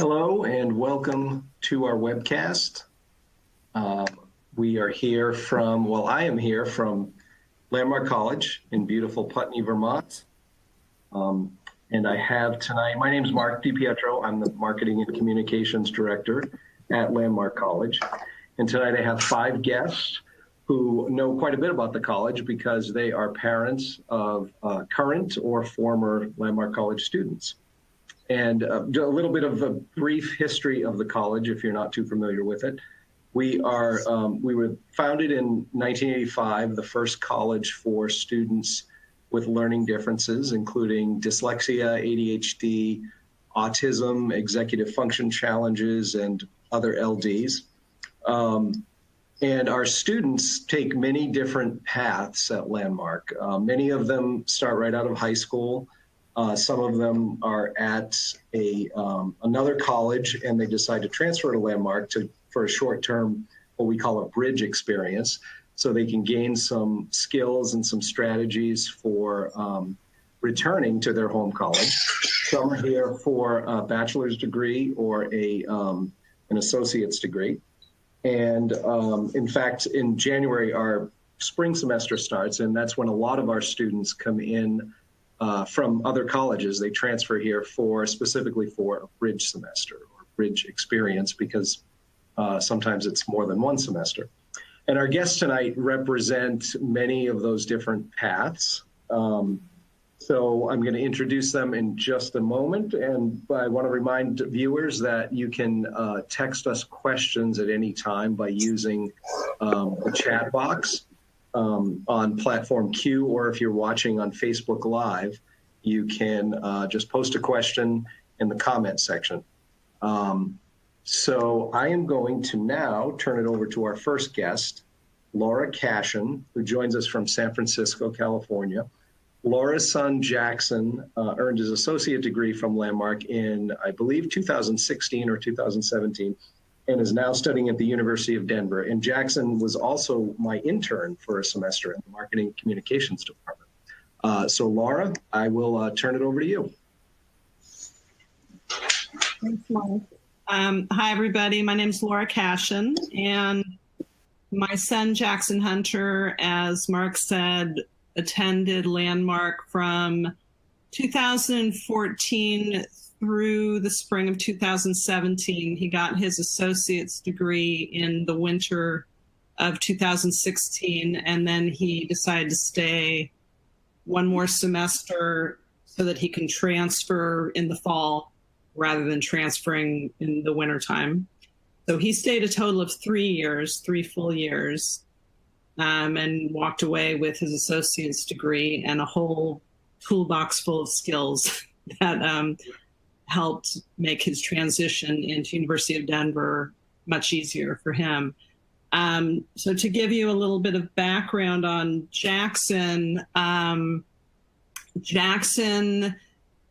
Hello and welcome to our webcast. We are here from, well, I am here from Landmark College in beautiful Putney, Vermont. And I have tonight, my name is Mark DiPietro. I'm the Marketing and Communications Director at Landmark College. And tonight I have 5 guests who know quite a bit about the college because they are parents of current or former Landmark College students. And a little bit of a brief history of the college, if you're not too familiar with it. We were founded in 1985, the first college for students with learning differences, including dyslexia, ADHD, autism, executive function challenges, and other LDs. And our students take many different paths at Landmark. Many of them start right out of high school. Some of them are at another college and they decide to transfer to Landmark for a short-term, what we call a bridge experience, so they can gain some skills and some strategies for returning to their home college. Some are here for a bachelor's degree or an associate's degree. And in fact, in January, our spring semester starts, and that's when a lot of our students come in from other colleges. They transfer here specifically for a bridge semester or bridge experience, because sometimes it's more than one semester. And our guests tonight represent many of those different paths. So I'm going to introduce them in just a moment. And I want to remind viewers that you can text us questions at any time by using the chat box on platform Q, or if you're watching on Facebook Live, you can just post a question in the comment section. So I am going to now turn it over to our first guest, Laura Cashin, who joins us from San Francisco, California. Laura's son, Jackson, earned his associate degree from Landmark in, I believe, 2016 or 2017, and is now studying at the University of Denver. And Jackson was also my intern for a semester in the Marketing and Communications Department. So Laura, I will turn it over to you. Thanks, Mark. Hi, everybody. My name is Laura Cashin, and my son, Jackson Hunter, as Mark said, attended Landmark from 2014 through the spring of 2017. He got his associate's degree in the winter of 2016, and then he decided to stay one more semester so that he can transfer in the fall rather than transferring in the wintertime. So he stayed a total of 3 years, 3 full years, and walked away with his associate's degree and a whole toolbox full of skills that helped make his transition into University of Denver much easier for him. So to give you a little bit of background on Jackson, Jackson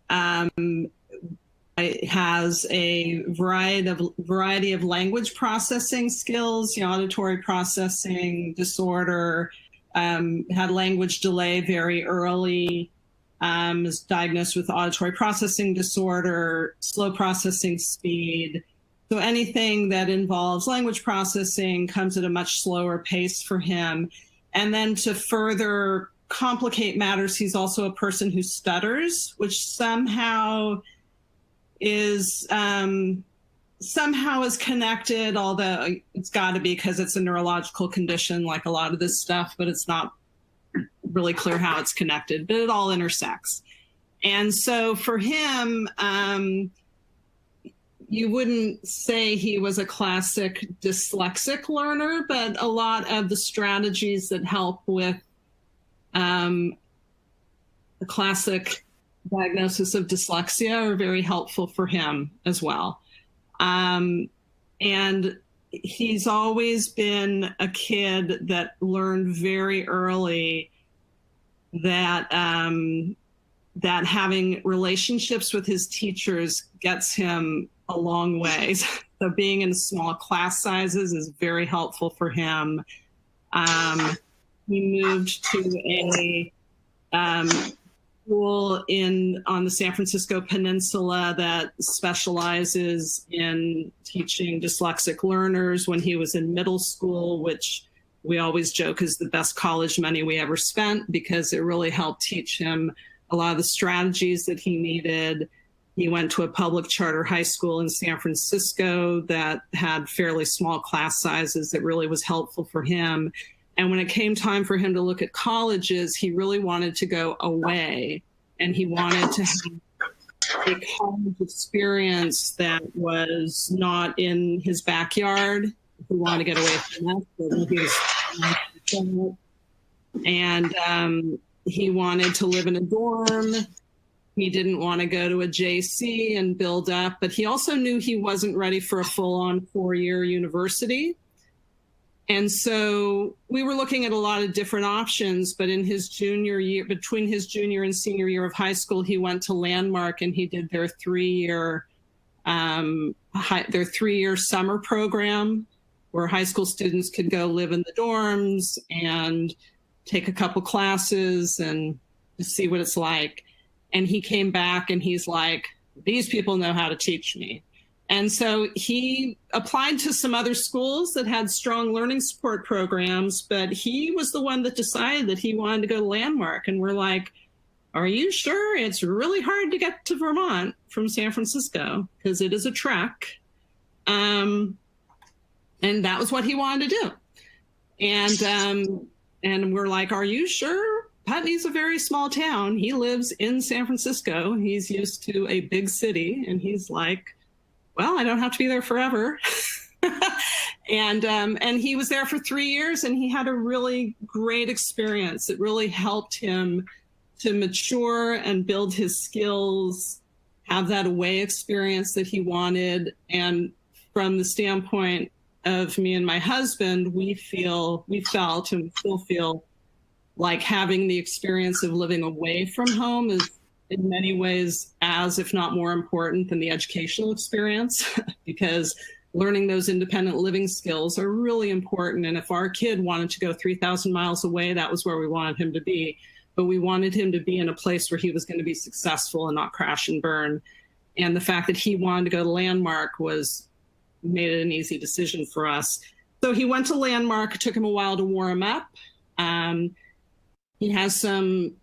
has a variety of language processing skills, auditory processing disorder, had language delay very early, was diagnosed with auditory processing disorder, slow processing speed. So anything that involves language processing comes at a much slower pace for him. And then to further complicate matters, he's also a person who stutters, which somehow is connected, although it's got to be because it's a neurological condition like a lot of this stuff, but it's not really clear how it's connected, but it all intersects. And so for him, you wouldn't say he was a classic dyslexic learner, but a lot of the strategies that help with the classic diagnosis of dyslexia are very helpful for him as well. And he's always been a kid that learned very early that that having relationships with his teachers gets him a long way. So being in small class sizes is very helpful for him. He moved to a school school on the San Francisco Peninsula that specializes in teaching dyslexic learners when he was in middle school, which we always joke is the best college money we ever spent because it really helped teach him a lot of the strategies that he needed. He went to a public charter high school in San Francisco that had fairly small class sizes that really was helpful for him. And when it came time for him to look at colleges, he really wanted to go away, and he wanted to have a college experience that was not in his backyard. He wanted to get away from that. And he wanted to live in a dorm. He didn't want to go to a JC and build up, but he also knew he wasn't ready for a full-on 4-year university. And so we were looking at a lot of different options, but in his junior year, between his junior and senior year of high school, he went to Landmark and he did their 3-year summer program where high school students could go live in the dorms and take a couple classes and see what it's like. And he came back and he's like, these people know how to teach me. And so he applied to some other schools that had strong learning support programs, but he was the one that decided that he wanted to go to Landmark. And we're like, are you sure? It's really hard to get to Vermont from San Francisco because it is a trek. And that was what he wanted to do. And we're like, are you sure? Putney's a very small town. He lives in San Francisco. He's used to a big city. And he's like, well, I don't have to be there forever. And he was there for 3 years and he had a really great experience. It really helped him to mature and build his skills, have that away experience that he wanted. And from the standpoint of me and my husband, we felt and still feel like having the experience of living away from home is in many ways as, if not more important than the educational experience, because learning those independent living skills are really important. And if our kid wanted to go 3,000 miles away, that was where we wanted him to be. But we wanted him to be in a place where he was going to be successful and not crash and burn. And the fact that he wanted to go to Landmark made it an easy decision for us. So he went to Landmark. It took him a while to warm up. He has some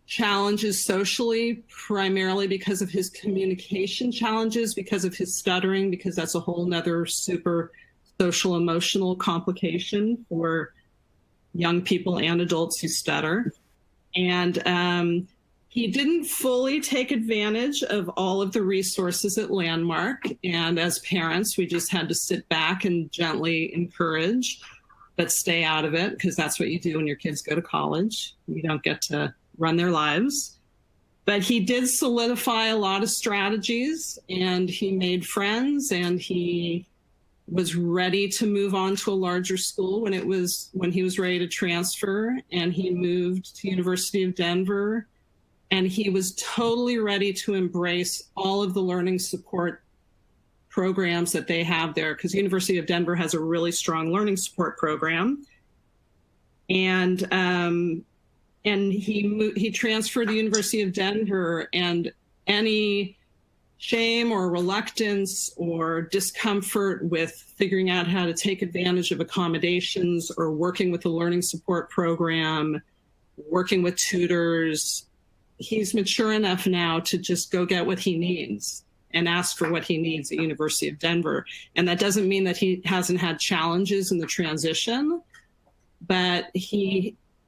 challenges socially, primarily because of his communication challenges, because of his stuttering, because that's a whole nother super social emotional complication for young people and adults who stutter. And he didn't fully take advantage of all of the resources at Landmark. And as parents, we just had to sit back and gently encourage, but stay out of it, because that's what you do when your kids go to college. You don't get to run their lives. But he did solidify a lot of strategies and he made friends and he was ready to move on to a larger school when he was ready to transfer, and he moved to University of Denver, and he was totally ready to embrace all of the learning support programs that they have there, because University of Denver has a really strong learning support program. And he transferred to University of Denver, and any shame or reluctance or discomfort with figuring out how to take advantage of accommodations or working with the learning support program, working with tutors, he's mature enough now to just go get what he needs and ask for what he needs at University of Denver. And that doesn't mean that he hasn't had challenges in the transition, but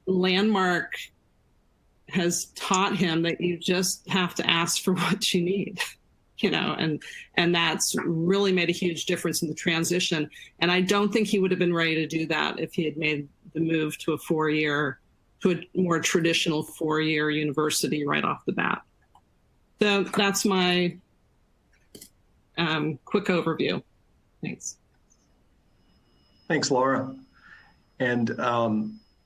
Landmark has taught him that you just have to ask for what you need, and that's really made a huge difference in the transition. And I don't think he would have been ready to do that if he had made the move to a more traditional 4-year university right off the bat. So that's my quick overview. Thanks. Thanks, Laura. And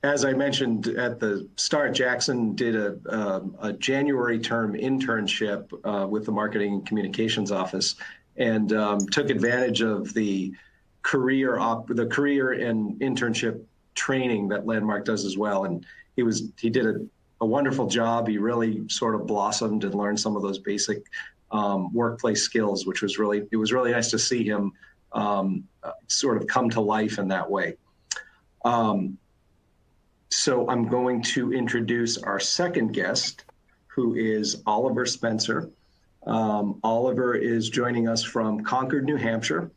as I mentioned at the start, Jackson did a January term internship with the Marketing and Communications Office, and took advantage of the career and internship training that Landmark does as well. And he did a wonderful job. He really sort of blossomed and learned some of those basic workplace skills, which was it was really nice to see him sort of come to life in that way. So I'm going to introduce our second guest, who is Oliver Spencer. Oliver is joining us from Concord, New Hampshire,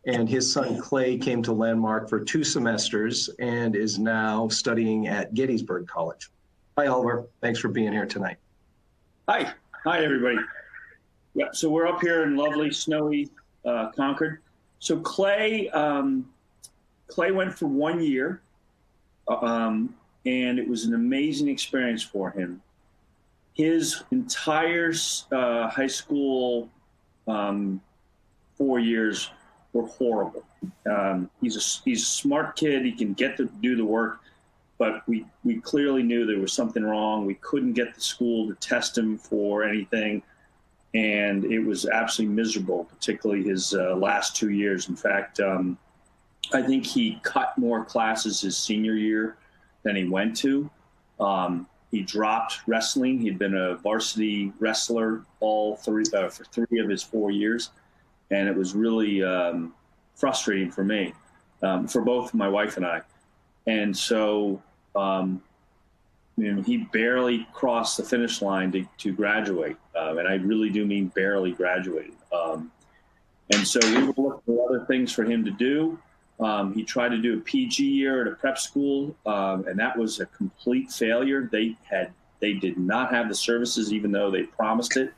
and his son Clay came to Landmark for 2 semesters and is now studying at Gettysburg College. Hi, Oliver. Thanks for being here tonight. Hi. Hi, everybody. Yeah, so we're up here in lovely, snowy Concord. So Clay went for 1 year, and it was an amazing experience for him. His entire high school 4 years were horrible. He's a smart kid. He can get to do the work, but we clearly knew there was something wrong. We couldn't get the school to test him for anything, and it was absolutely miserable, particularly his last 2 years. In fact, I think he cut more classes his senior year than he went to. He dropped wrestling. He'd been a varsity wrestler for 3 of his 4 years, and it was really frustrating for me, for both my wife and I. And so he barely crossed the finish line to graduate, and I really do mean barely graduated. And so we were looking for other things for him to do. He tried to do a PG year at a prep school, and that was a complete failure. They did not have the services, even though they promised it,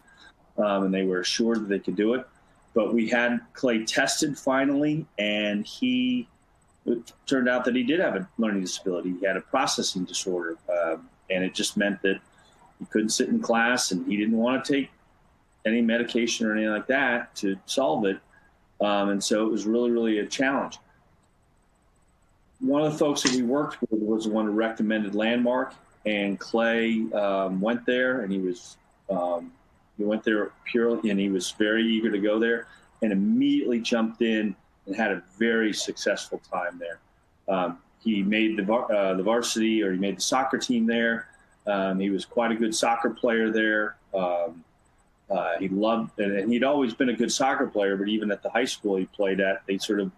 and they were assured that they could do it. But we had Clay tested finally, and it turned out that he did have a learning disability. He had a processing disorder, and it just meant that he couldn't sit in class, and he didn't want to take any medication or anything like that to solve it. And so it was really, really a challenge. One of the folks that we worked with was the one who recommended Landmark, and Clay went there, and he went there purely, and he was very eager to go there, and immediately jumped in and had a very successful time there. He made the varsity, or he made the soccer team there. He was quite a good soccer player there. He loved, and he'd always been a good soccer player, but even at the high school he played at, they sort of,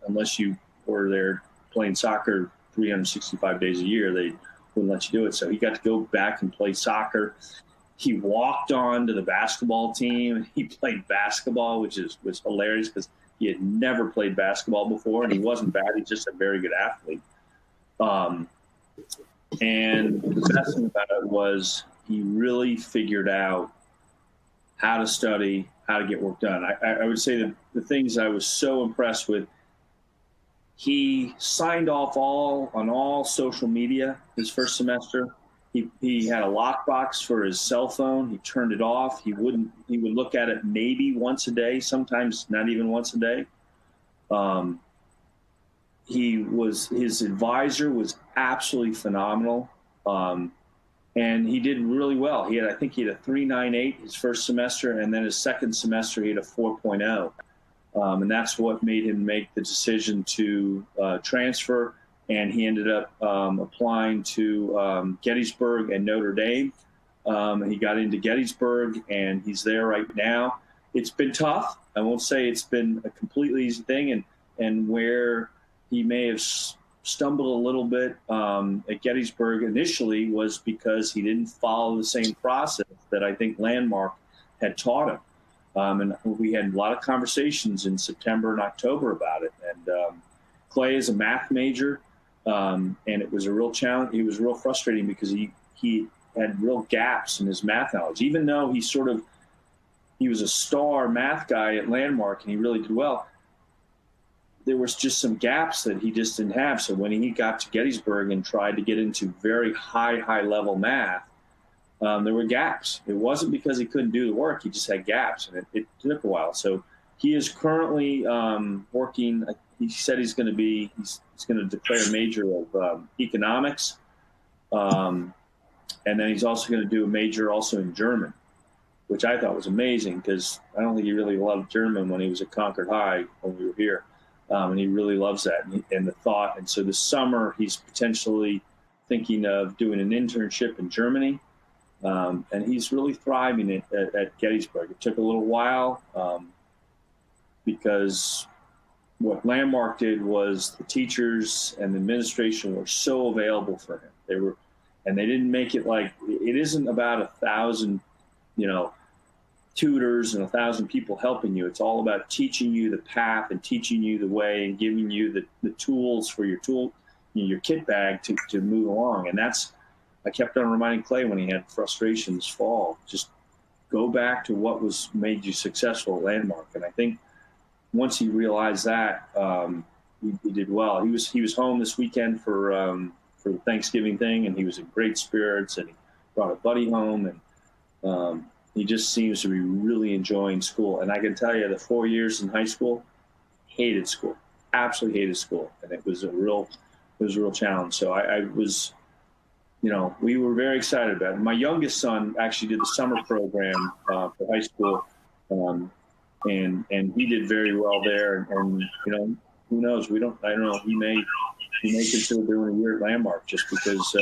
unless you were there playing soccer 365 days a year, they wouldn't let you do it. So he got to go back and play soccer. He walked on to the basketball team. He played basketball, which was hilarious because he had never played basketball before, and he wasn't bad. He's just a very good athlete. And the best thing about it was he really figured out how to study, how to get work done. I would say that the things I was so impressed with, he signed off on all social media his first semester. He had a lockbox for his cell phone. He turned it off. He would look at it maybe once a day, sometimes not even once a day. His advisor was absolutely phenomenal. And he did really well. I think he had a 3.98 his first semester, and then his second semester he had a 4.0. And that's what made him make the decision to transfer. And he ended up applying to Gettysburg and Notre Dame. And he got into Gettysburg, and he's there right now. It's been tough. I won't say it's been a completely easy thing. And where he may have stumbled a little bit at Gettysburg initially was because he didn't follow the same process that I think Landmark had taught him. And we had a lot of conversations in September and October about it. And Clay is a math major, and it was a real challenge. It was real frustrating because he had real gaps in his math knowledge. Even though he was a star math guy at Landmark and he really did well, there was just some gaps that he just didn't have. So when he got to Gettysburg and tried to get into very high level math, there were gaps. It wasn't because he couldn't do the work. He just had gaps, and it took a while. So he is currently working. He said he's going to declare a major of economics. And then he's also going to do a major also in German, which I thought was amazing because I don't think he really loved German when he was at Concord High when we were here. And he really loves that and the thought. And so this summer he's potentially thinking of doing an internship in Germany. And he's really thriving at Gettysburg. It took a little while because what Landmark did was the teachers and the administration were so available for him. And they didn't make it like, it isn't about 1,000, tutors and 1,000 people helping you. It's all about teaching you the path and teaching you the way and giving you the tools for your kit bag to move along. And I kept on reminding Clay when he had frustration this fall, just go back to what made you successful at Landmark. And I think once he realized that, he did well. He was home this weekend for the Thanksgiving thing, and he was in great spirits, and he brought a buddy home, and he just seems to be really enjoying school. And I can tell you, the 4 years in high school, hated school, absolutely hated school, and it was a real challenge. So I was, we were very excited about it. My youngest son actually did the summer program for high school, and he did very well there. And who knows? I don't know. He may consider doing a year at Landmark just because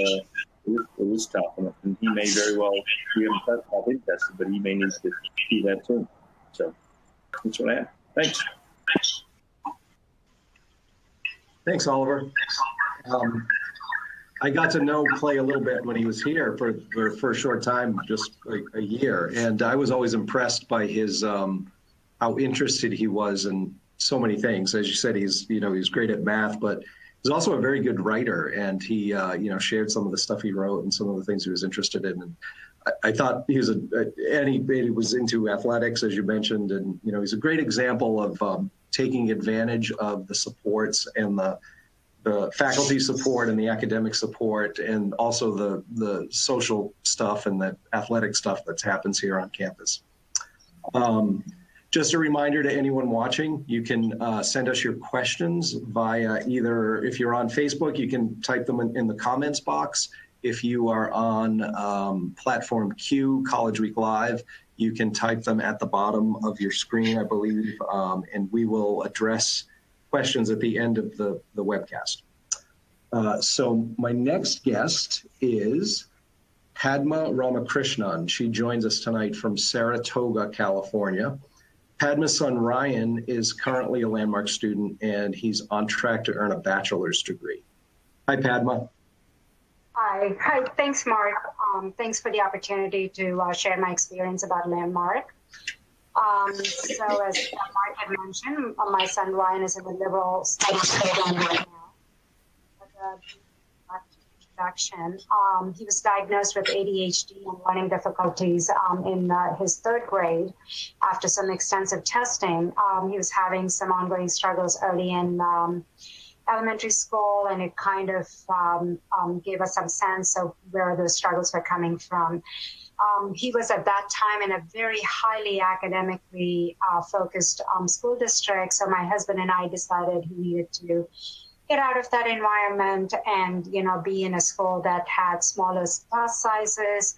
it was tough, and he may very well. We haven't had him tested, but he may need to do that too. So that's what I have. Thanks. Thanks, Oliver. I got to know Clay a little bit when he was here for a short time, just like a year, and I was always impressed by his how interested he was in so many things. As you said, he's great at math, but he's also a very good writer, and he shared some of the stuff he wrote and some of the things he was interested in. And I thought he was he was into athletics, as you mentioned, and he's a great example of taking advantage of the supports and the faculty support and the academic support, and also the social stuff and the athletic stuff that happens here on campus. Just a reminder to anyone watching, you can send us your questions via either, if you're on Facebook, you can type them in the comments box. If you are on platform Q, College Week Live, you can type them at the bottom of your screen, I believe, and we will address questions at the end of the webcast. So my next guest is Padma Ramakrishnan. She joins us tonight from Saratoga, California. Padma's son, Ryan, is currently a Landmark student, and he's on track to earn a bachelor's degree. Hi, Padma. Hi, thanks, Mark. Thanks for the opportunity to share my experience about Landmark. So as Mark had mentioned, my son Ryan is in the liberal studies program right now. Introduction. He was diagnosed with ADHD and learning difficulties in his third grade. After some extensive testing, he was having some ongoing struggles early in elementary school, and it kind of gave us some sense of where those struggles were coming from. He was at that time in a very highly academically focused school district, so my husband and I decided he needed to get out of that environment and be in a school that had smaller class sizes,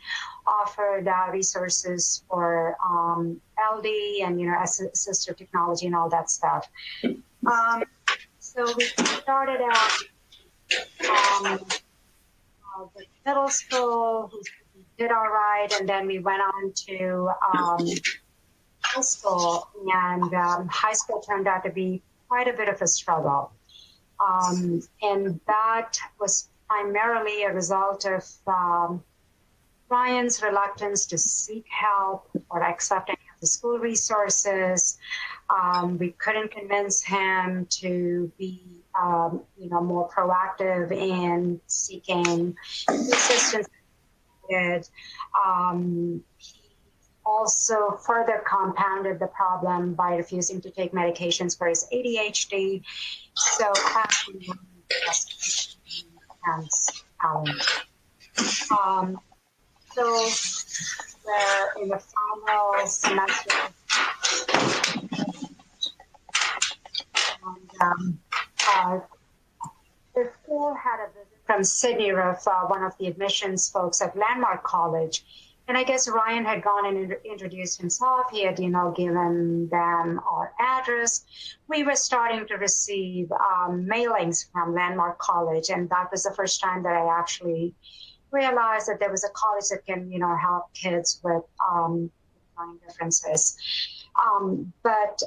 offered resources for LD and assistive technology and all that stuff. So we started out with middle school. We did all right, and then we went on to high school, and high school turned out to be quite a bit of a struggle. And that was primarily a result of Ryan's reluctance to seek help or accept any of the school resources. We couldn't convince him to be, more proactive in seeking assistance. He also further compounded the problem by refusing to take medications for his ADHD. So so we're in the final semester, and the school had a visit from Sydney Ruff, one of the admissions folks at Landmark College, And I guess Ryan had gone and introduced himself. He had, given them our address. We were starting to receive mailings from Landmark College, and that was the first time that I actually realized that there was a college that can, help kids with learning differences. But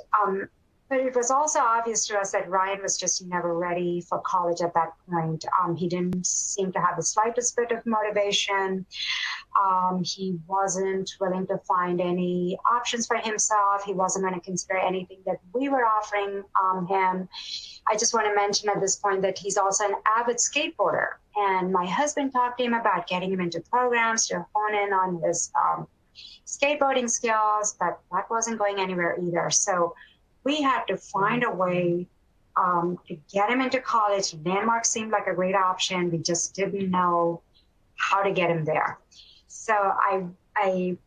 it was also obvious to us that Ryan was just never ready for college at that point. He didn't seem to have the slightest bit of motivation. He wasn't willing to find any options for himself. He wasn't going to consider anything that we were offering him. I just want to mention at this point that he's also an avid skateboarder. And my husband talked to him about getting him into programs to hone in on his skateboarding skills, but that wasn't going anywhere either. So we had to find a way to get him into college. Landmark seemed like a great option. We just didn't know how to get him there. So it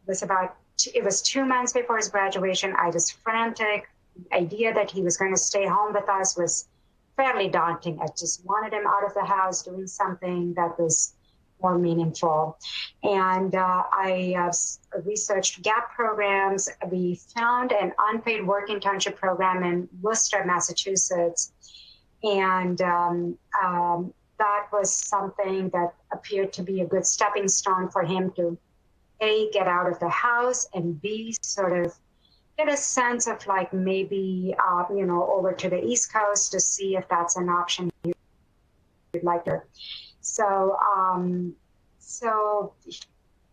was 2 months before his graduation. I was frantic. The idea that he was going to stay home with us was fairly daunting. I just wanted him out of the house doing something that was more meaningful. And I researched GAP programs. We found an unpaid work internship program in Worcester, Massachusetts. And that was something that appeared to be a good stepping stone for him to, A, get out of the house, and B, sort of get a sense of like maybe, over to the East Coast to see if that's an option he'd like to. So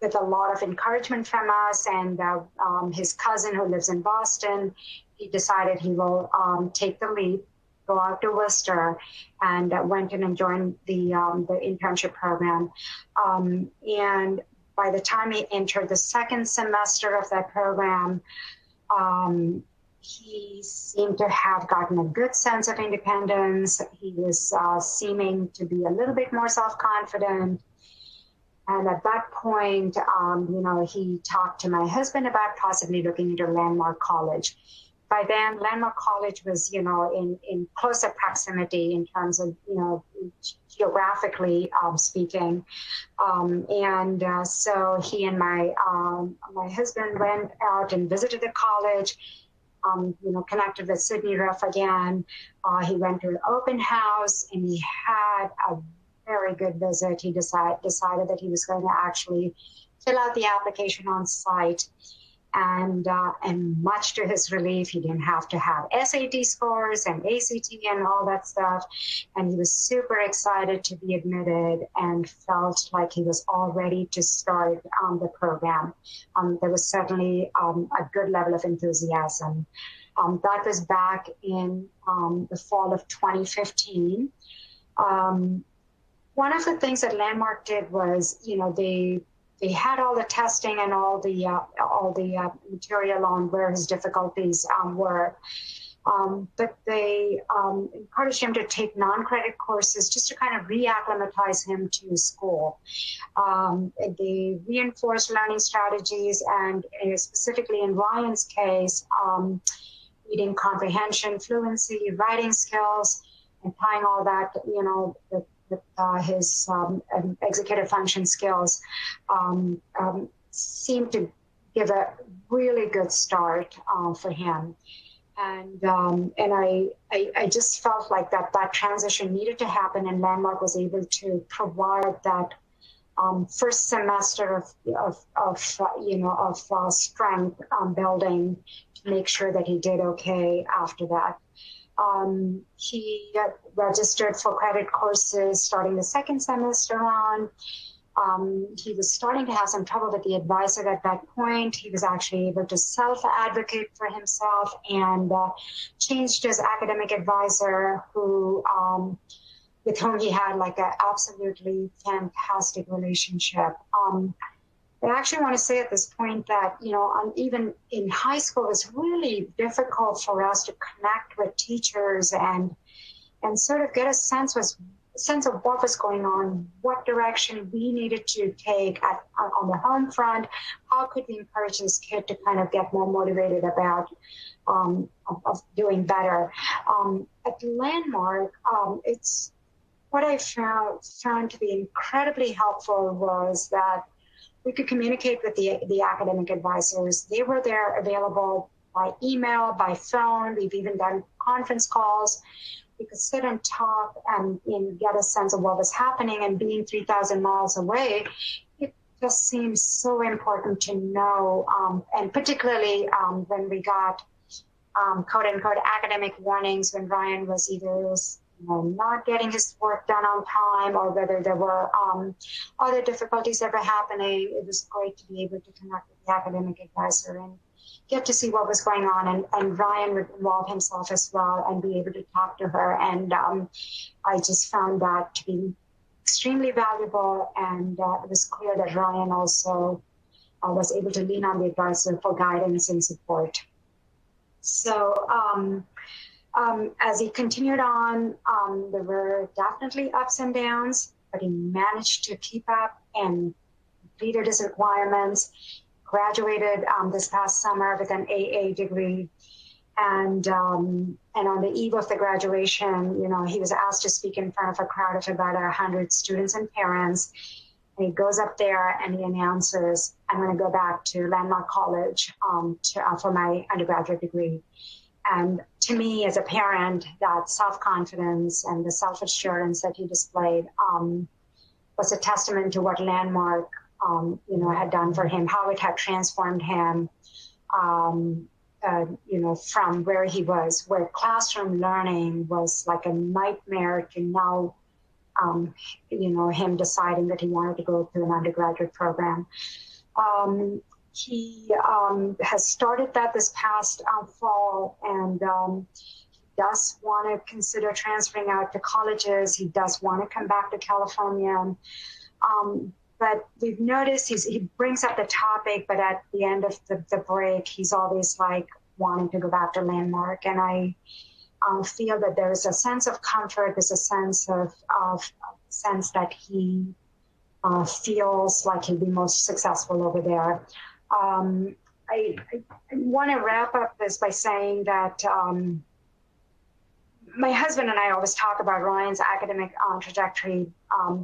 with a lot of encouragement from us and his cousin who lives in Boston, he decided he will take the leap, go out to Worcester, and went in and joined the internship program. And by the time he entered the second semester of that program, he seemed to have gotten a good sense of independence. He was seeming to be a little bit more self-confident. And at that point, he talked to my husband about possibly looking into Landmark College. By then, Landmark College was, in closer proximity in terms of, geographically speaking. So he and my husband went out and visited the college. Connected with Sydney Ruff again. He went to an open house and he had a very good visit. He decided that he was going to actually fill out the application on site. And much to his relief, he didn't have to have SAT scores and ACT and all that stuff. And he was super excited to be admitted and felt like he was all ready to start the program. There was certainly a good level of enthusiasm. That was back in the fall of 2015. One of the things that Landmark did was, they had all the testing and all the material on where his difficulties were, but they encouraged him to take non-credit courses just to kind of reacclimatize him to school. They reinforced learning strategies, and specifically in Ryan's case, reading comprehension, fluency, writing skills, and tying all that, with his executive function skills seemed to give a really good start for him. And I just felt like that transition needed to happen, and Landmark was able to provide that first semester of strength building to make sure that he did okay after that. He registered for credit courses starting the second semester on. He was starting to have some trouble with the advisor at that point. He was actually able to self-advocate for himself and changed his academic advisor, with whom he had like an absolutely fantastic relationship. I actually want to say at this point that, even in high school, it was really difficult for us to connect with teachers and sort of get a sense of what was going on, what direction we needed to take on the home front. How could we encourage this kid to kind of get more motivated about of doing better? At Landmark, what I found to be incredibly helpful was that we could communicate with the academic advisors. They were there available by email, by phone. We've even done conference calls. We could sit and talk and get a sense of what was happening. And being 3,000 miles away, it just seems so important to know, and particularly when we got quote unquote academic warnings when Ryan was either not getting his work done on time, or whether there were other difficulties that were happening. It was great to be able to connect with the academic advisor and get to see what was going on. And Ryan would involve himself as well and be able to talk to her. And I just found that to be extremely valuable. And it was clear that Ryan also was able to lean on the advisor for guidance and support. So as he continued on, there were definitely ups and downs, but he managed to keep up and completed his requirements, graduated this past summer with an AA degree. And on the eve of the graduation, he was asked to speak in front of a crowd of about 100 students and parents. And he goes up there and he announces, I'm going to go back to Landmark College for my undergraduate degree. And to me, as a parent, that self-confidence and the self-assurance that he displayed was a testament to what Landmark, had done for him, how it had transformed him, from where he was, where classroom learning was like a nightmare, to now, him deciding that he wanted to go through an undergraduate program. He has started that this past fall, and he does want to consider transferring out to colleges. He does want to come back to California. But we've noticed he brings up the topic, but at the end of the break, he's always like wanting to go back to Landmark. And I feel that there's a sense of comfort, there's a sense sense that he feels like he'll be most successful over there. I want to wrap up this by saying that my husband and I always talk about Ryan's academic trajectory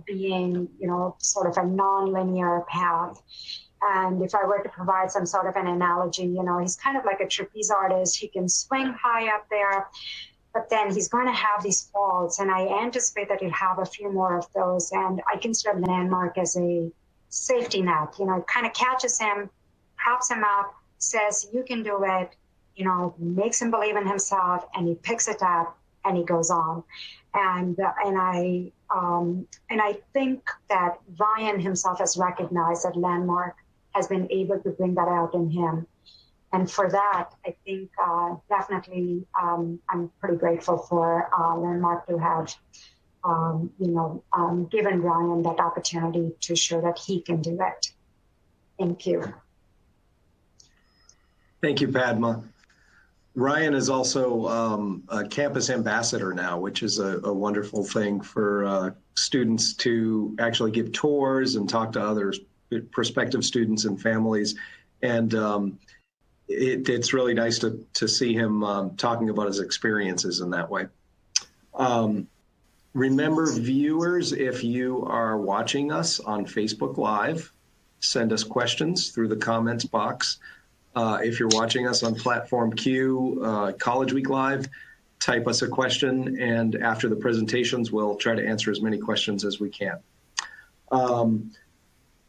being, sort of a non-linear path. And if I were to provide some sort of an analogy, he's kind of like a trapeze artist. He can swing high up there, but then he's going to have these falls. And I anticipate that he'll have a few more of those. And I consider Landmark as a safety net, it kind of catches him, props him up, says, you can do it, makes him believe in himself, and he picks it up and he goes on. And I think that Ryan himself has recognized that Landmark has been able to bring that out in him. And for that, I think definitely I'm pretty grateful for Landmark to have, given Ryan that opportunity to show that he can do it. Thank you. Thank you, Padma. Ryan is also a campus ambassador now, which is a wonderful thing for students to actually give tours and talk to others, prospective students and families. And it's really nice to see him talking about his experiences in that way. Remember, viewers, if you are watching us on Facebook Live, send us questions through the comments box. If you're watching us on Platform Q, College Week Live, type us a question, and after the presentations, we'll try to answer as many questions as we can.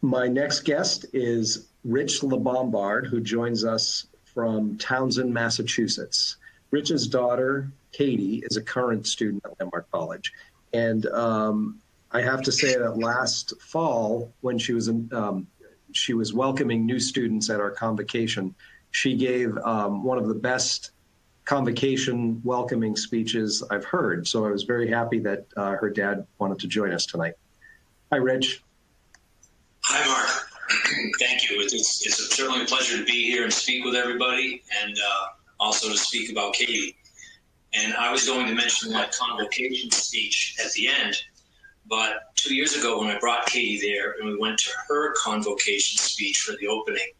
My next guest is Rich LeBombard, who joins us from Townsend, Massachusetts. Rich's daughter, Katie, is a current student at Landmark College. And I have to say that last fall, when she was welcoming new students at our convocation, she gave one of the best convocation welcoming speeches I've heard. So I was very happy that her dad wanted to join us tonight. Hi, Rich. Hi, Mark. Thank you. It's certainly a pleasure to be here and speak with everybody, and also to speak about Katie. And I was going to mention my convocation speech at the end, but 2 years ago when I brought Katie there and we went to her convocation speech for the opening,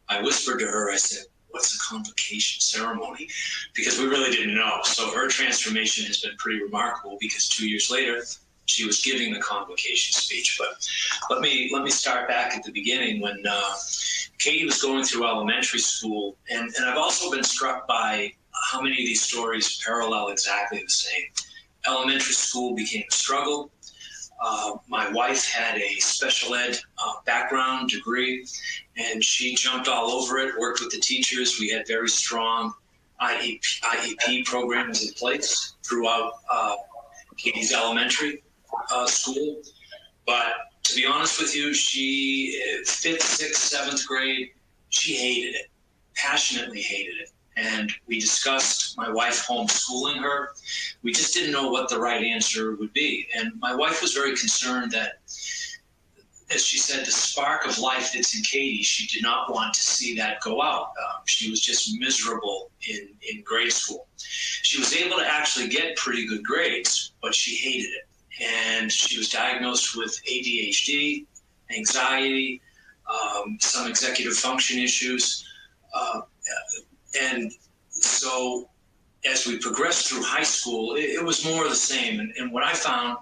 I whispered to her, I said, what's a convocation ceremony? Because we really didn't know. So her transformation has been pretty remarkable, because 2 years later, she was giving the convocation speech. But let me start back at the beginning when Katie was going through elementary school, and I've also been struck by how many of these stories parallel exactly the same. Elementary school became a struggle. My wife had a special ed background degree, and she jumped all over it, worked with the teachers. We had very strong IEP programs in place throughout Katie's elementary school. But to be honest with you, she, 5th, 6th, 7th grade, she hated it, passionately hated it. And we discussed my wife homeschooling her. We just didn't know what the right answer would be. And my wife was very concerned that, as she said, the spark of life that's in Katie, she did not want to see that go out. She was just miserable in grade school. She was able to actually get pretty good grades, but she hated it. And she was diagnosed with ADHD, anxiety, some executive function issues. And so as we progressed through high school, it was more of the same. And what I found,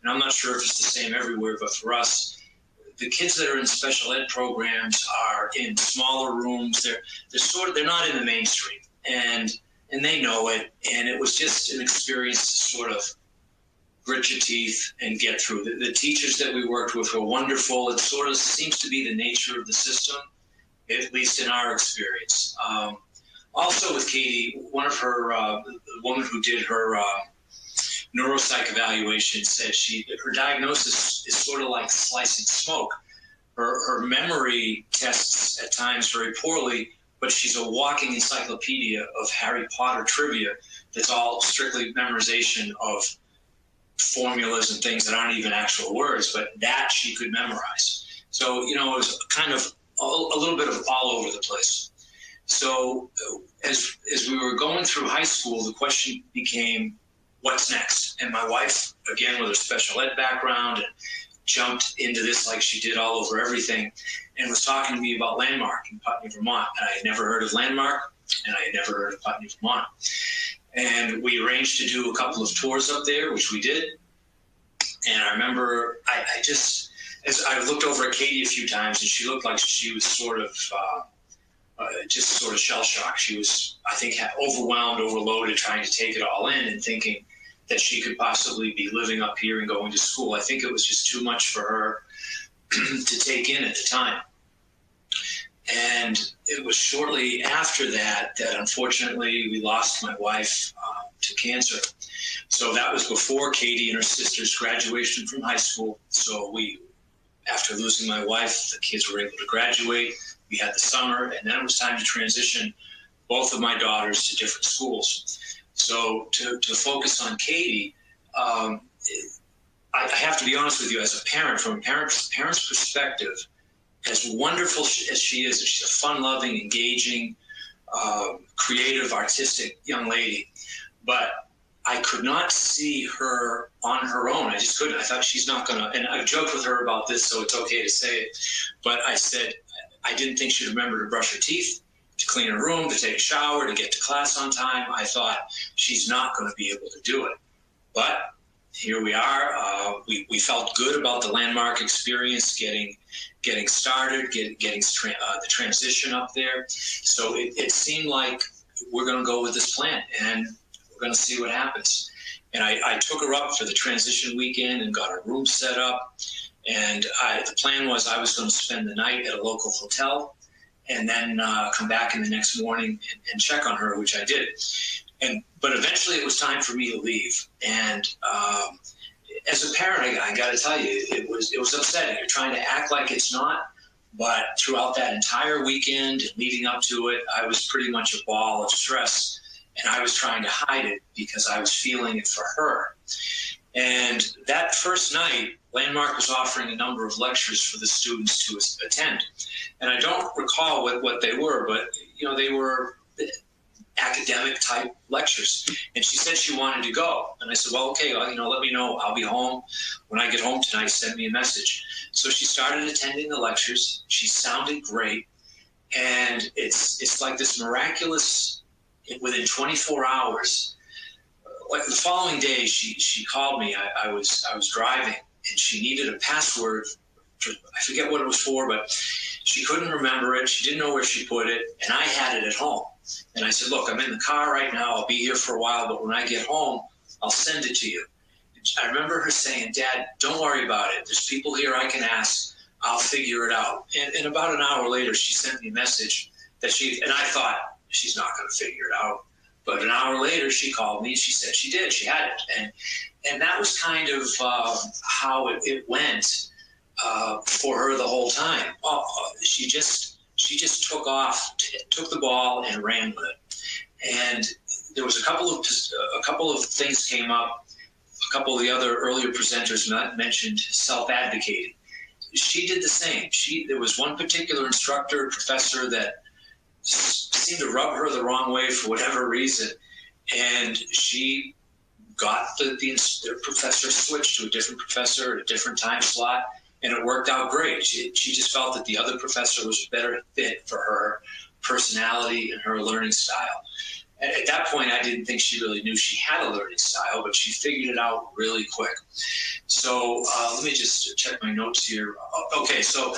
and I'm not sure if it's the same everywhere, but for us, the kids that are in special ed programs are in smaller rooms. They're not in the mainstream, and they know it. And it was just an experience to sort of grit your teeth and get through. The teachers that we worked with were wonderful. It sort of seems to be the nature of the system, at least in our experience. Also with Katie, one of her, the woman who did her neuropsych evaluation said her diagnosis is sort of like slicing smoke. Her memory tests at times very poorly, but she's a walking encyclopedia of Harry Potter trivia that's all strictly memorization of formulas and things that aren't even actual words, but that she could memorize. So, it was kind of a little bit of all over the place. So as we were going through high school, the question became, what's next? And my wife, again, with her special ed background, and jumped into this like she did all over everything, and was talking to me about Landmark in Putney, Vermont. And I had never heard of Landmark, and I had never heard of Putney, Vermont. And we arranged to do a couple of tours up there, which we did. And I remember as I looked over at Katie a few times, and she looked like she was sort of just sort of shell-shocked. She was, I think, overwhelmed, overloaded, trying to take it all in and thinking that she could possibly be living up here and going to school. I think it was just too much for her to take in at the time. And it was shortly after that unfortunately we lost my wife to cancer. So that was before Katie and her sister's graduation from high school. So after losing my wife, the kids were able to graduate. We had the summer, and then it was time to transition both of my daughters to different schools. So to focus on Katie, I have to be honest with you, as a parent, from a parent's perspective, as wonderful as she is, she's a fun-loving, engaging, creative, artistic young lady, but I could not see her on her own. I just couldn't. I thought she's not going to, and I've joked with her about this, so it's okay to say it, but I said, I didn't think she'd remember to brush her teeth, to clean her room, to take a shower, to get to class on time. I thought she's not going to be able to do it. But here we are. We felt good about the Landmark experience, getting started, getting the transition up there. So it seemed like we're going to go with this plan, and we're going to see what happens. And I took her up for the transition weekend and got her room set up. And the plan was I was going to spend the night at a local hotel and then come back in the next morning and check on her, which I did. But eventually it was time for me to leave. And as a parent, I got to tell you, it was upsetting. You're trying to act like it's not. But throughout that entire weekend and leading up to it, I was pretty much a ball of stress. And I was trying to hide it because I was feeling it for her. And that first night, Landmark was offering a number of lectures for the students to attend. And I don't recall what they were, but they were academic type lectures. And she said she wanted to go. And I said, well, okay, let me know. I'll be home. When I get home tonight, send me a message. So she started attending the lectures. She sounded great. And it's like this miraculous, within 24 hours, like the following day, she called me. I was driving, and she needed a password. I forget what it was for, but she couldn't remember it. She didn't know where she put it, and I had it at home. And I said, look, I'm in the car right now. I'll be here for a while, but when I get home, I'll send it to you. And I remember her saying, Dad, don't worry about it. There's people here I can ask. I'll figure it out. And about an hour later, she sent me a message that and I thought, she's not going to figure it out. But an hour later, she called me and she said she did. She had it. And that was kind of how it went for her the whole time. She just took the ball and ran with it. And there was a couple of things came up. A couple of the other earlier presenters mentioned self-advocating. She did the same. There was one particular instructor, professor that seemed to rub her the wrong way for whatever reason, and she got the professor switched to a different professor at a different time slot, and it worked out great. She just felt that the other professor was a better fit for her personality and her learning style. And at that point, I didn't think she really knew she had a learning style, but she figured it out really quick. So let me just check my notes here. Okay, so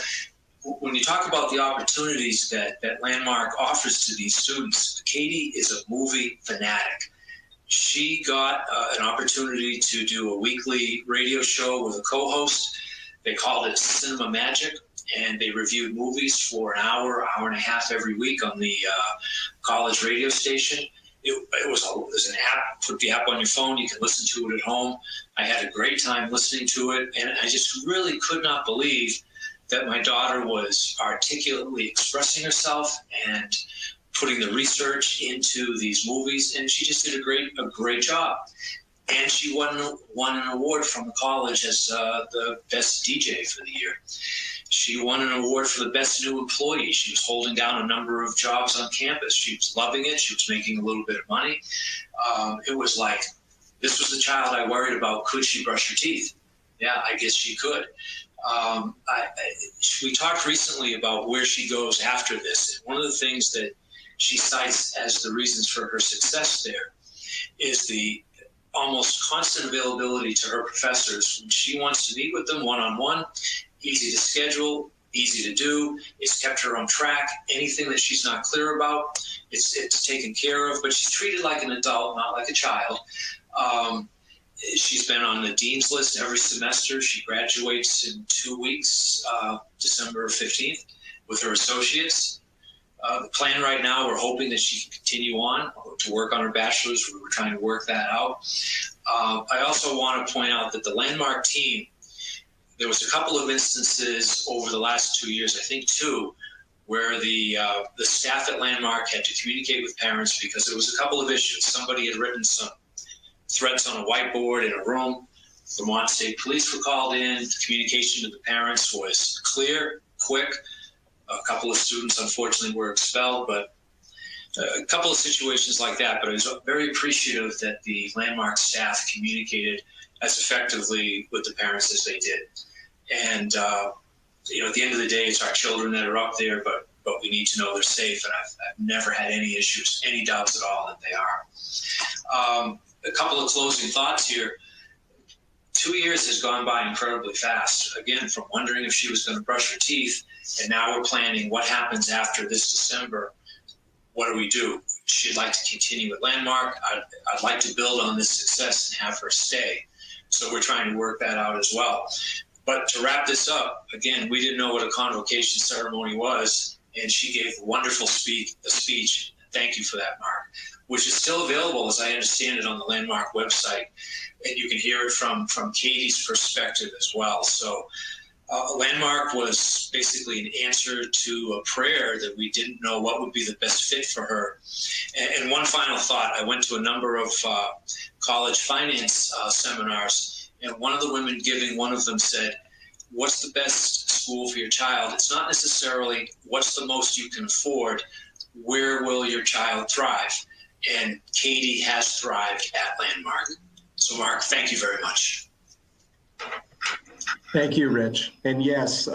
when you talk about the opportunities that Landmark offers to these students, Katie is a movie fanatic. She got an opportunity to do a weekly radio show with a co-host. They called it Cinema Magic, and they reviewed movies for an hour and a half every week on the college radio station. There's an app, put the app on your phone, you can listen to it at home. I had a great time listening to it, and I just really could not believe that my daughter was articulately expressing herself and putting the research into these movies, and she just did a great job. And she won an award from the college as the best DJ for the year. She won an award for the best new employee. She was holding down a number of jobs on campus. She was loving it. She was making a little bit of money. It was like, this was the child I worried about. Could she brush her teeth? Yeah, I guess she could. We talked recently about where she goes after this. One of the things that she cites as the reasons for her success there is the almost constant availability to her professors. When she wants to meet with them one-on-one, easy to schedule, easy to do. It's kept her on track. Anything that she's not clear about, it's taken care of, but she's treated like an adult, not like a child. She's been on the dean's list every semester. She graduates in 2 weeks, December 15th, with her associates. The plan right now, we're hoping that she can continue on to work on her bachelor's. We're trying to work that out. I also want to point out that the Landmark team, there was a couple of instances over the last 2 years, I think 2, where the staff at Landmark had to communicate with parents because there was a couple of issues. Somebody had written some threats on a whiteboard in a room. Vermont State Police were called in. The communication to the parents was clear, quick. A couple of students, unfortunately, were expelled, but a couple of situations like that. But I was very appreciative that the Landmark staff communicated as effectively with the parents as they did. And, at the end of the day, it's our children that are up there, but we need to know they're safe. And I've never had any issues, any doubts at all that they are. A couple of closing thoughts here. 2 years has gone by incredibly fast. Again, from wondering if she was going to brush her teeth, and now we're planning what happens after this December. What do we do? She'd like to continue at Landmark. I'd like to build on this success and have her stay. So we're trying to work that out as well. But to wrap this up, again, we didn't know what a convocation ceremony was, and she gave a wonderful speech. Thank you for that, Mark, which is still available, as I understand it, on the Landmark website. And you can hear it from Katie's perspective as well. So Landmark was basically an answer to a prayer that we didn't know what would be the best fit for her. And one final thought, I went to a number of college finance seminars, and one of the women giving one of them said, what's the best school for your child? It's not necessarily what's the most you can afford, where will your child thrive? And Katie has thrived at Landmark. So Mark, thank you very much. Thank you, Rich. And yes,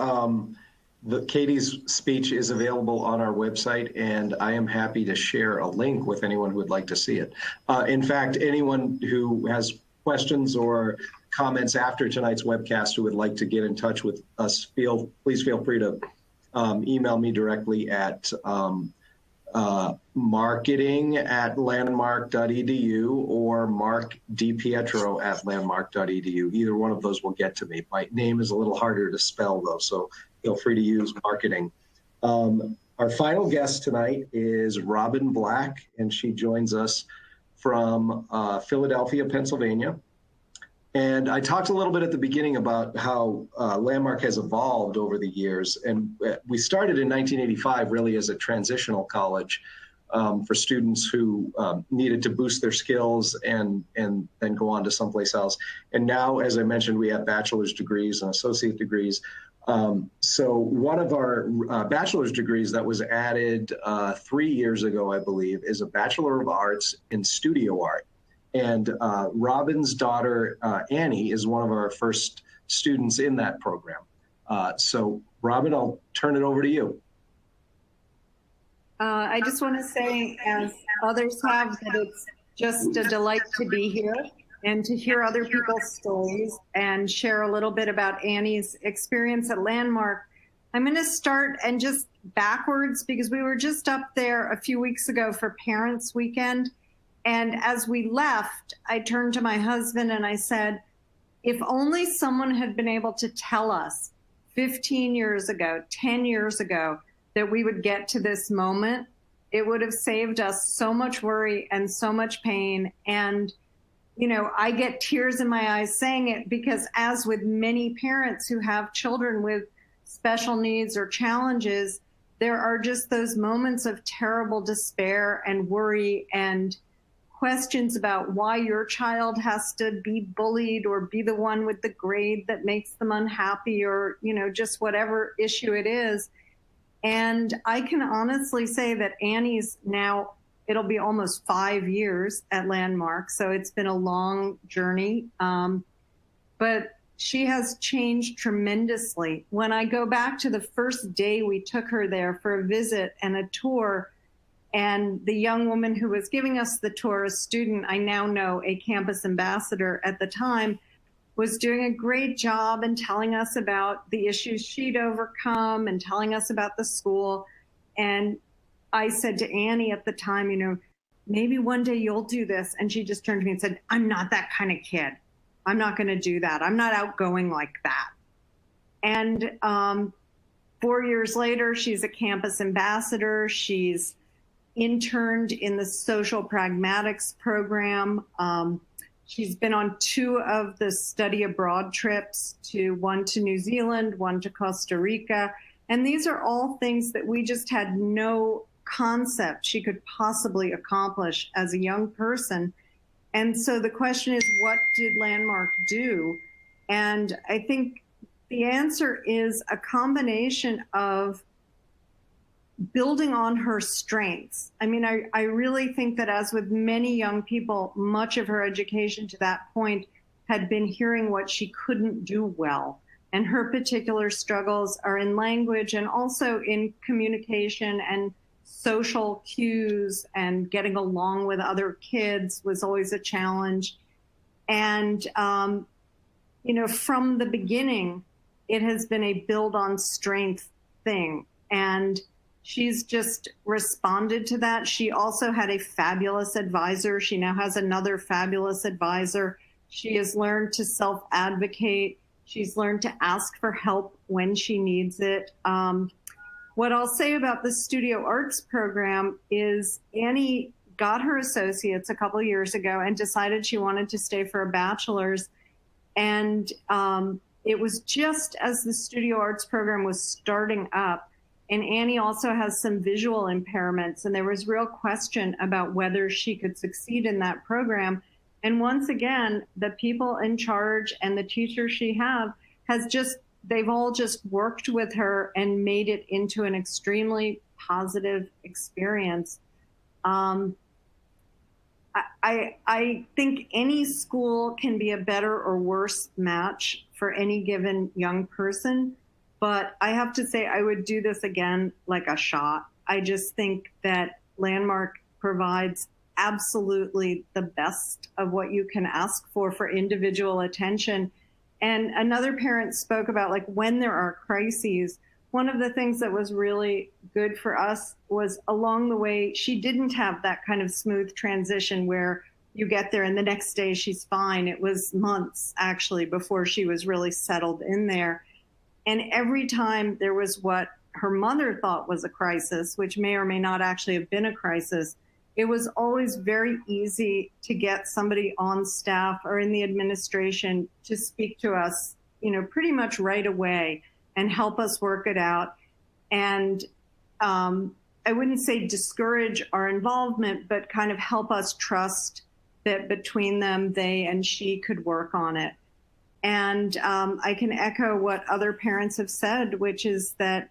Katie's speech is available on our website, and I am happy to share a link with anyone who would like to see it. In fact, anyone who has questions or comments after tonight's webcast who would like to get in touch with us, please feel free to email me directly at marketing@landmark.edu or markdpietro@landmark.edu. Either one of those will get to me. My name is a little harder to spell, though, so feel free to use marketing. Our final guest tonight is Robin Black, and she joins us from Philadelphia, Pennsylvania. And I talked a little bit at the beginning about how Landmark has evolved over the years. And we started in 1985 really as a transitional college for students who needed to boost their skills and then go on to someplace else. And now, as I mentioned, we have bachelor's degrees and associate degrees. So one of our bachelor's degrees that was added 3 years ago, I believe, is a Bachelor of Arts in Studio Art. And Robin's daughter, Annie, is one of our first students in that program. So Robin, I'll turn it over to you. I just want to say, as others have, that it's just a delight to be here and to hear other people's stories and share a little bit about Annie's experience at Landmark. I'm going to start and just backwards because we were just up there a few weeks ago for Parents Weekend. And as we left, I turned to my husband and I said, if only someone had been able to tell us 15 years ago, 10 years ago, that we would get to this moment, it would have saved us so much worry and so much pain. And, you know, I get tears in my eyes saying it because, as with many parents who have children with special needs or challenges, there are just those moments of terrible despair and worry and questions about why your child has to be bullied or be the one with the grade that makes them unhappy, or, you know, just whatever issue it is. And I can honestly say that Annie's now, it'll be almost 5 years at Landmark. So it's been a long journey. But she has changed tremendously. When I go back to the first day we took her there for a visit and a tour, and the young woman who was giving us the tour, a student I now know, a campus ambassador at the time, was doing a great job in telling us about the issues she'd overcome and telling us about the school. And I said to Annie at the time, you know, maybe one day you'll do this. And she just turned to me and said, I'm not that kind of kid. I'm not going to do that. I'm not outgoing like that. And 4 years later, she's a campus ambassador. She's interned in the social pragmatics program. She's been on 2 of the study abroad trips, one to New Zealand, one to Costa Rica. And these are all things that we just had no concept she could possibly accomplish as a young person. And so the question is, what did Landmark do? And I think the answer is a combination of building on her strengths. I mean, I really think that, as with many young people, much of her education to that point had been hearing what she couldn't do well. And her particular struggles are in language and also in communication and social cues, and getting along with other kids was always a challenge. And, you know, from the beginning, it has been a build on strength thing. And she's just responded to that. She also had a fabulous advisor. She now has another fabulous advisor. She has learned to self-advocate. She's learned to ask for help when she needs it. What I'll say about the Studio Arts program is Annie got her associates a couple of years ago and decided she wanted to stay for a bachelor's. And it was just as the Studio Arts program was starting up. And Annie also has some visual impairments, and there was real question about whether she could succeed in that program. And once again, the people in charge and the teachers she they've all just worked with her and made it into an extremely positive experience. I think any school can be a better or worse match for any given young person. but I have to say I would do this again like a shot. I just think that Landmark provides absolutely the best of what you can ask for individual attention. And another parent spoke about, like, when there are crises, one of the things that was really good for us was along the way, she didn't have that kind of smooth transition where you get there and the next day she's fine. It was months actually before she was really settled in there. And every time there was what her mother thought was a crisis, which may or may not actually have been a crisis, it was always very easy to get somebody on staff or in the administration to speak to us, pretty much right away and help us work it out. And I wouldn't say discourage our involvement, but kind of help us trust that between them, they and she could work on it. And I can echo what other parents have said, which is that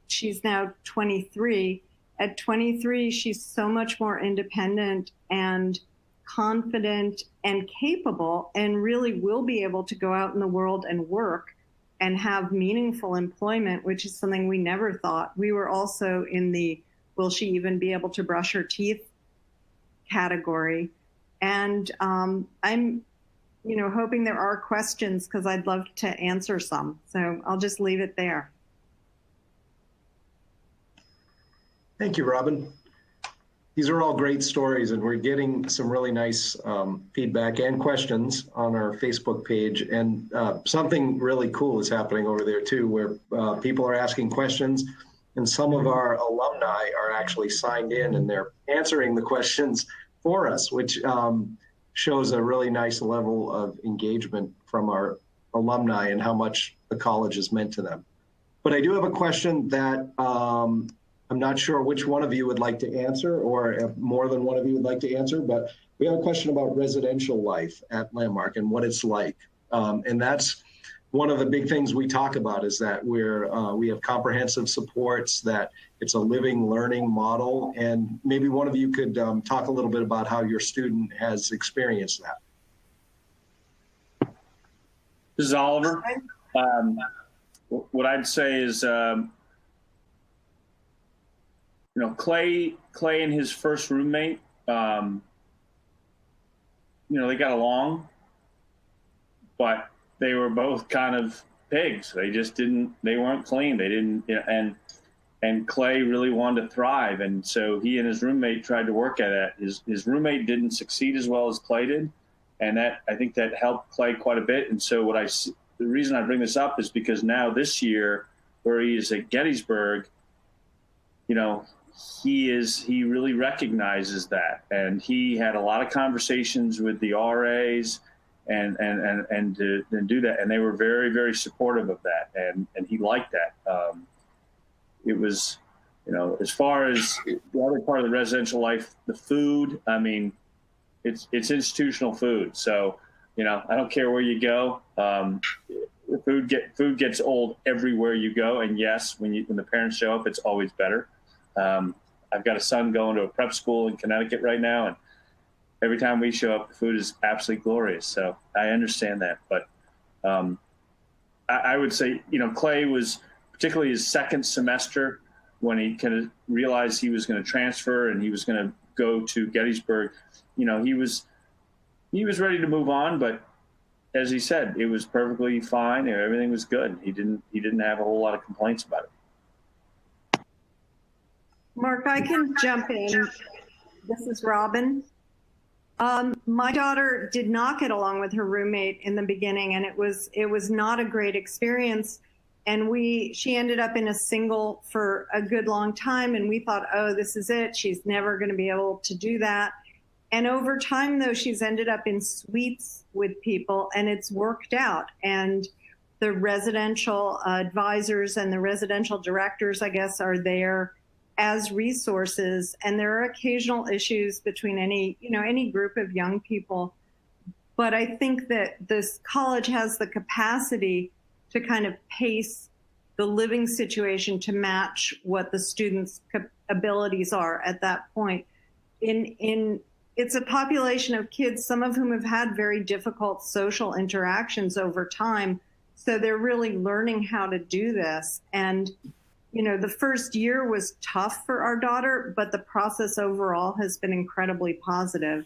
she's now 23. At 23, she's so much more independent and confident and capable, and really will be able to go out in the world and work and have meaningful employment, which is something we never thought. We were also in the will she even be able to brush her teeth category. And I'm hoping there are questions, because I'd love to answer some. So I'll just leave it there. Thank you, Robin. These are all great stories, and we're getting some really nice feedback and questions on our Facebook page. And something really cool is happening over there too, where people are asking questions, and some of our alumni are actually signed in and they're answering the questions for us, which shows a really nice level of engagement from our alumni and how much the college has meant to them. But I do have a question that I'm not sure which one of you would like to answer, or if more than one of you would like to answer, but we have a question about residential life at Landmark and what it's like. And that's one of the big things we talk about, is that we have comprehensive supports, that it's a living learning model. And maybe one of you could talk a little bit about how your student has experienced that. This is Oliver. What I'd say is, Clay and his first roommate, they got along, but they were both kind of pigs. They weren't clean. They didn't, and Clay really wanted to thrive. And so he and his roommate tried to work at it. His roommate didn't succeed as well as Clay did. And I think that helped Clay quite a bit. And so the reason I bring this up is because now this year, where he is at Gettysburg, he really recognizes that, and he had a lot of conversations with the RAs and to do that, and they were very, very supportive of that, and he liked that. It was, as far as the other part of the residential life, the food, I mean, it's institutional food, so I don't care where you go. Food gets old everywhere you go, and yes, when the parents show up, it's always better. I've got a son going to a prep school in Connecticut right now, and every time we show up, the food is absolutely glorious. So I understand that. But I would say, Clay was, particularly his second semester, when he kind of realized he was going to transfer and he was going to go to Gettysburg, he was ready to move on. But as he said, it was perfectly fine. Everything was good. He didn't have a whole lot of complaints about it. Mark, I can jump in. This is Robin. My daughter did not get along with her roommate in the beginning, and it was not a great experience. And she ended up in a single for a good long time, and we thought, oh, this is it. She's never going to be able to do that. And over time, though, she's ended up in suites with people, and it's worked out. And the residential advisors and the residential directors, I guess, are there as resources. And there are occasional issues between any group of young people. But I think that this college has the capacity to kind of pace the living situation to match what the students' abilities are at that point. It's a population of kids, some of whom have had very difficult social interactions over time. So they're really learning how to do this. And, you know, the first year was tough for our daughter, but the process overall has been incredibly positive.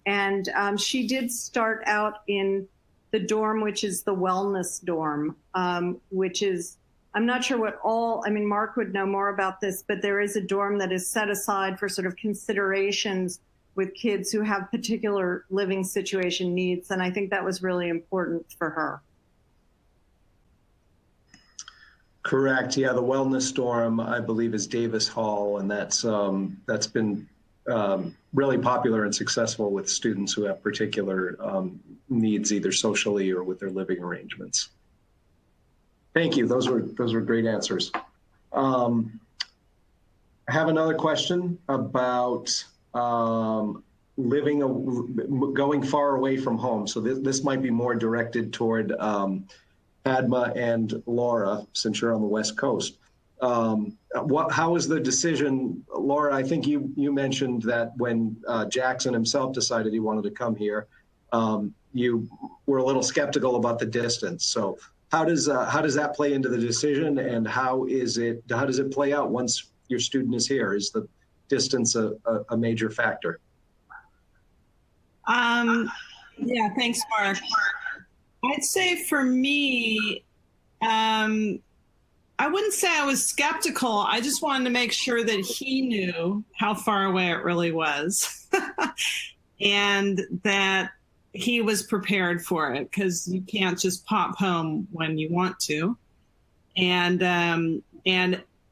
And she did start out in the dorm, which is the wellness dorm, which is, I'm not sure what all, I mean, Mark would know more about this, but there is a dorm that is set aside for sort of considerations with kids who have particular living situation needs. And I think that was really important for her. Correct. Yeah, the wellness dorm, I believe, is Davis Hall, and that's been really popular and successful with students who have particular needs, either socially or with their living arrangements. Thank you. Those were great answers. I have another question about going far away from home. So this might be more directed toward Padma and Laura, since you're on the West Coast. How is the decision, Laura? I think you mentioned that when Jackson himself decided he wanted to come here, you were a little skeptical about the distance. So how does that play into the decision, and how does it play out once your student is here? Is the distance a major factor? Yeah, thanks, Mark. I'd say for me, I wouldn't say I was skeptical. I just wanted to make sure that he knew how far away it really was and that he was prepared for it, because you can't just pop home when you want to. And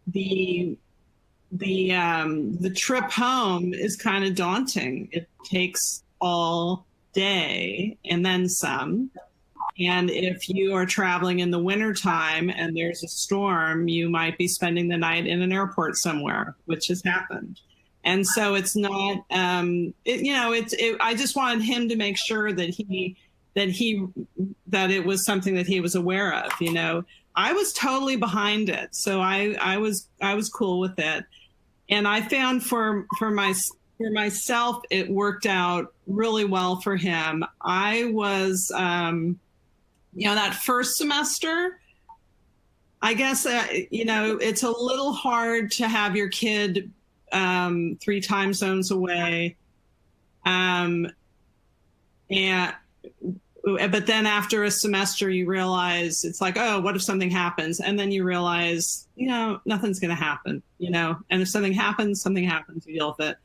the trip home is kind of daunting. It takes all day and then some. And if you are traveling in the wintertime and there's a storm, you might be spending the night in an airport somewhere, which has happened. And so it's not, I just wanted him to make sure that it was something that he was aware of. You know, I was totally behind it, so I was cool with it. And I found for myself, it worked out really well for him. I was, that first semester, I guess, it's a little hard to have your kid 3 time zones away. But then after a semester, you realize it's like, oh, what if something happens? And then you realize, nothing's going to happen, and if something happens, you deal with it.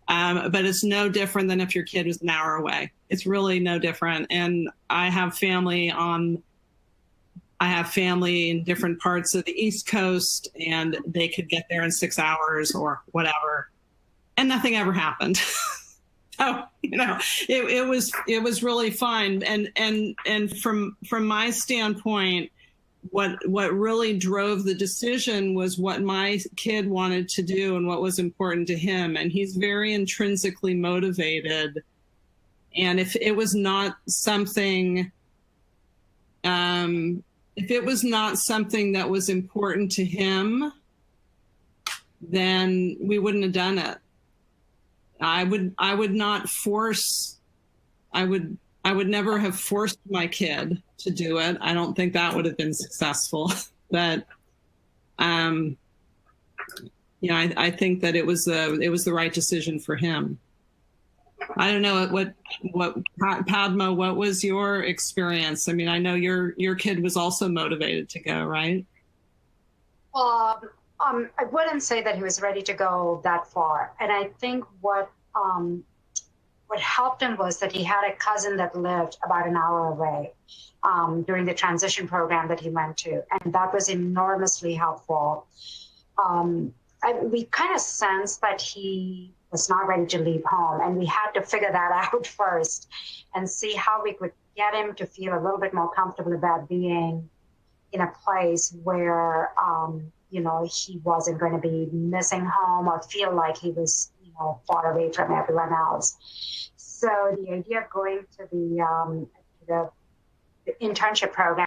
But it's no different than if your kid was an hour away. It's really no different. And I have family in different parts of the East Coast, and they could get there in 6 hours or whatever, and nothing ever happened. So, it was really fine. And from my standpoint, what really drove the decision was what my kid wanted to do and what was important to him. And he's very intrinsically motivated. And if it was not something, that was important to him, then we wouldn't have done it. I would not force, I would never have forced my kid to do it. I don't think that would have been successful. But, I think that it was the right decision for him. I don't know what Padma, what was your experience? I mean, I know your kid was also motivated to go, right? Well, I wouldn't say that he was ready to go that far. And I think what helped him was that he had a cousin that lived about an hour away during the transition program that he went to. And that was enormously helpful. We kind of sensed that he was not ready to leave home, and we had to figure that out first and see how we could get him to feel a little bit more comfortable about being in a place where, he wasn't going to be missing home or feel like he was, far away from everyone else. So the idea of going to the internship program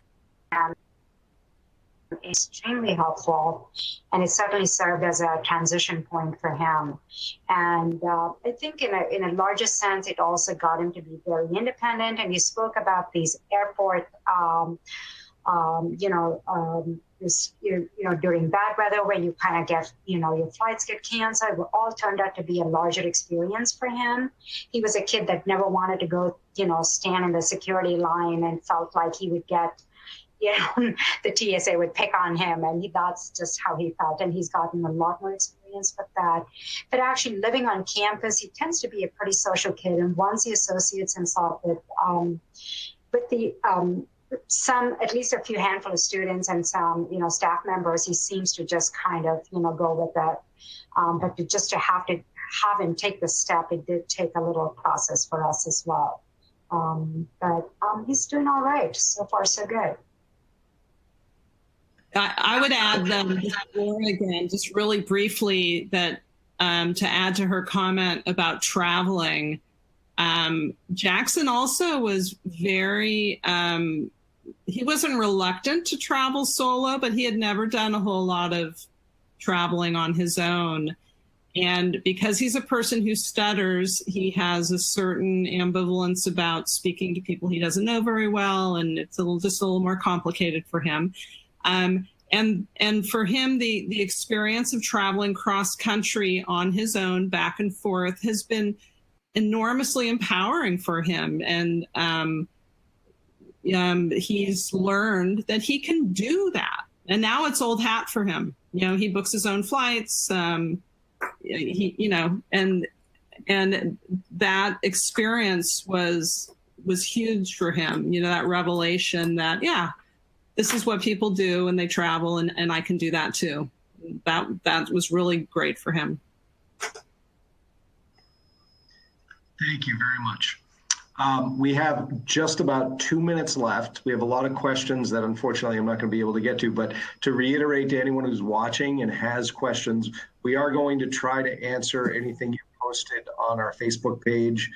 is extremely helpful, and it certainly served as a transition point for him. And I think in a larger sense, it also got him to be very independent. And you spoke about these airport during bad weather where you kind of get, your flights get canceled, all turned out to be a larger experience for him. He was a kid that never wanted to go, stand in the security line and felt like he would get, the TSA would pick on him, and that's just how he felt. And he's gotten a lot more experience with that. But actually living on campus, he tends to be a pretty social kid. And once he associates himself with the at least a few handful of students and some, staff members, he seems to just kind of, go with that. But to have him take the step, it did take a little process for us as well. But he's doing all right. So far, so good. I would add Laura again, just really briefly, that to add to her comment about traveling, Jackson also was very, he wasn't reluctant to travel solo, but he had never done a whole lot of traveling on his own. And because he's a person who stutters, he has a certain ambivalence about speaking to people he doesn't know very well, and it's just a little more complicated for him. And for him, the experience of traveling cross country on his own back and forth has been enormously empowering for him. And he's learned that he can do that. And now it's old hat for him. He books his own flights. And that experience was huge for him. That revelation that, this is what people do, and they travel, and I can do that too. That was really great for him. Thank you very much. We have just about 2 minutes left. We have a lot of questions that unfortunately I'm not going to be able to get to, but to reiterate to anyone who's watching and has questions, we are going to try to answer anything you posted on our Facebook page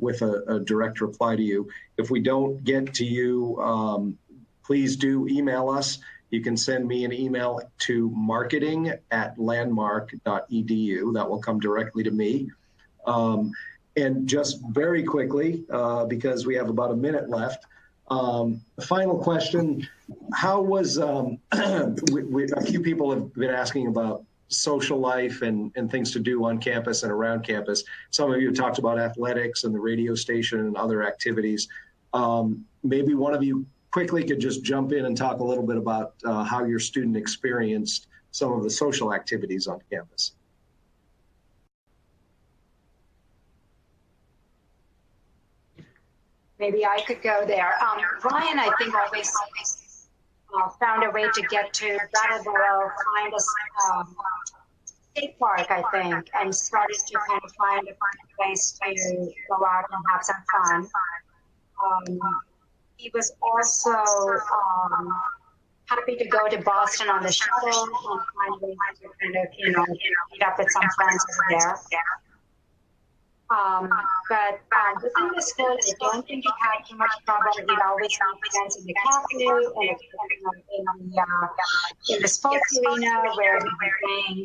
with a direct reply to you. If we don't get to you, please do email us. You can send me an email to marketing@landmark.edu. That will come directly to me. And just very quickly, because we have about a minute left, final question: how was a few people have been asking about social life and things to do on campus and around campus. Some of you have talked about athletics and the radio station and other activities. Maybe one of you quickly could just jump in and talk a little bit about how your student experienced some of the social activities on campus. Maybe I could go there. Ryan, I think, always found a way to get to Brattleboro, find a state park, I think, and started to kind of find a place to go out and have some fun. He was also happy to go to Boston on the shuttle and finally to kind of, meet up with some friends over there. But within the school, I don't think he had too much trouble. He'd always meet friends in the cafe and in the sports arena where we'd be playing,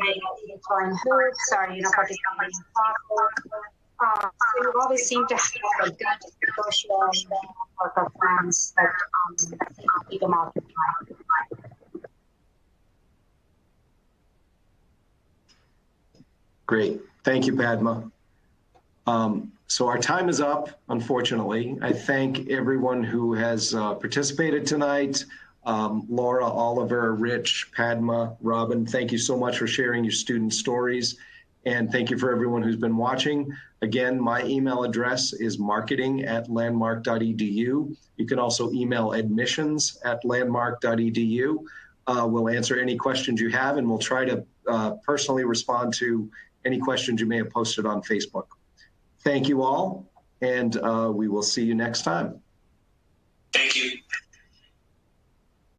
throwing hoops or, participating in soccer. So we always seem to have a good social network of friends that keep them occupied. Great. Thank you, Padma. So our time is up, unfortunately. I thank everyone who has participated tonight. Laura, Oliver, Rich, Padma, Robin, thank you so much for sharing your student stories. And thank you for everyone who's been watching. Again, my email address is marketing@landmark.edu. You can also email admissions@landmark.edu. We'll answer any questions you have, and we'll try to personally respond to any questions you may have posted on Facebook. Thank you all, and we will see you next time. Thank you.